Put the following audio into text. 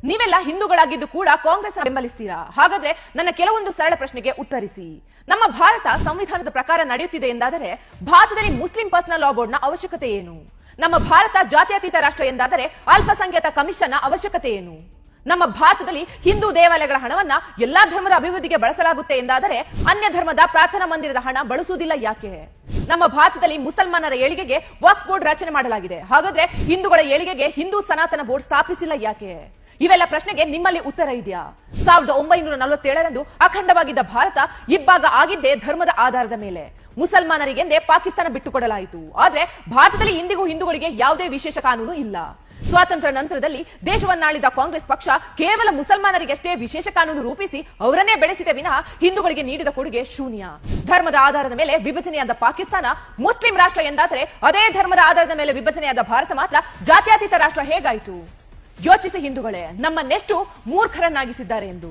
ನೀವೆಲ್ಲ ಹಿಂದೂಗಳಾಗಿದ್ದು ಕೂಡ ಕಾಂಗ್ರೆಸ್ ಬೆಂಬಲಿಸ್ತೀರಾ? ಹಾಗಾದ್ರೆ ನನ್ನ ಕೆಲವೊಂದು ಸರಳ ಪ್ರಶ್ನೆಗೆ ಉತ್ತರಿಸಿ. ನಮ್ಮ ಭಾರತ ಸಂವಿಧಾನದ ಪ್ರಕಾರ ನಡೆಯುತ್ತಿದೆ ಎಂದಾದರೆ ಭಾರತದಲ್ಲಿ ಮುಸ್ಲಿಂ ಪರ್ಸನಲ್ ಲಾ ಬೋರ್ಡ್ನ ಅವಶ್ಯಕತೆ ಏನು? ನಮ್ಮ ಭಾರತ ಜಾತ್ಯತೀತ ರಾಷ್ಟ್ರ ಎಂದಾದರೆ ಅಲ್ಪಸಂಖ್ಯಾತ ಕಮಿಷನ್ನ ಅವಶ್ಯಕತೆ ಏನು? ನಮ್ಮ ಭಾರತದಲ್ಲಿ ಹಿಂದೂ ದೇವಾಲಯಗಳ ಹಣವನ್ನ ಎಲ್ಲಾ ಧರ್ಮದ ಅಭಿವೃದ್ಧಿಗೆ ಬಳಸಲಾಗುತ್ತೆ ಎಂದಾದರೆ ಅನ್ಯ ಧರ್ಮದ ಪ್ರಾರ್ಥನಾ ಮಂದಿರದ ಹಣ ಬಳಸುವುದಿಲ್ಲ ಯಾಕೆ? ನಮ್ಮ ಭಾರತದಲ್ಲಿ ಮುಸಲ್ಮಾನರ ಏಳಿಗೆಗೆ ವಕ್ಫ್ ಬೋರ್ಡ್ ರಚನೆ ಮಾಡಲಾಗಿದೆ, ಹಾಗಾದ್ರೆ ಹಿಂದೂಗಳ ಏಳಿಗೆಗೆ ಹಿಂದೂ ಸನಾತನ ಬೋರ್ಡ್ ಸ್ಥಾಪಿಸಿಲ್ಲ ಯಾಕೆ? ಇವೆಲ್ಲ ಪ್ರಶ್ನೆಗೆ ನಿಮ್ಮಲ್ಲಿ ಉತ್ತರ ಇದೆಯಾ? 1947ರಂದು ಅಖಂಡವಾಗಿದ್ದ ಭಾರತ ಇಬ್ಬಾಗ ಆಗಿದ್ದೇ ಧರ್ಮದ ಆಧಾರದ ಮೇಲೆ. ಮುಸಲ್ಮಾನರಿಗೆಂದೇ ಪಾಕಿಸ್ತಾನ ಬಿಟ್ಟುಕೊಡಲಾಯಿತು. ಆದ್ರೆ ಭಾರತದಲ್ಲಿ ಇಂದಿಗೂ ಹಿಂದೂಗಳಿಗೆ ಯಾವುದೇ ವಿಶೇಷ ಕಾನೂನು ಇಲ್ಲ. ಸ್ವಾತಂತ್ರ್ಯ ನಂತರದಲ್ಲಿ ದೇಶವನ್ನಾಳಿದ ಕಾಂಗ್ರೆಸ್ ಪಕ್ಷ ಕೇವಲ ಮುಸಲ್ಮಾನರಿಗಷ್ಟೇ ವಿಶೇಷ ಕಾನೂನು ರೂಪಿಸಿ ಅವರನ್ನೇ ಬೆಳೆಸಿದ ವಿನಃ ಹಿಂದೂಗಳಿಗೆ ನೀಡಿದ ಕೊಡುಗೆ ಶೂನ್ಯ. ಧರ್ಮದ ಆಧಾರದ ಮೇಲೆ ವಿಭಜನೆಯಾದ ಪಾಕಿಸ್ತಾನ ಮುಸ್ಲಿಂ ರಾಷ್ಟ್ರ ಎಂದಾದರೆ ಅದೇ ಧರ್ಮದ ಆಧಾರದ ಮೇಲೆ ವಿಭಜನೆಯಾದ ಭಾರತ ಮಾತ್ರ ಜಾತ್ಯತೀತ ರಾಷ್ಟ್ರ ಹೇಗಾಯಿತು? ಯೋಚಿಸಿ ಹಿಂದೂಗಳೇ, ನಮ್ಮನ್ನೆಷ್ಟು ಮೂರ್ಖರನ್ನಾಗಿಸಿದ್ದಾರೆ ಎಂದು.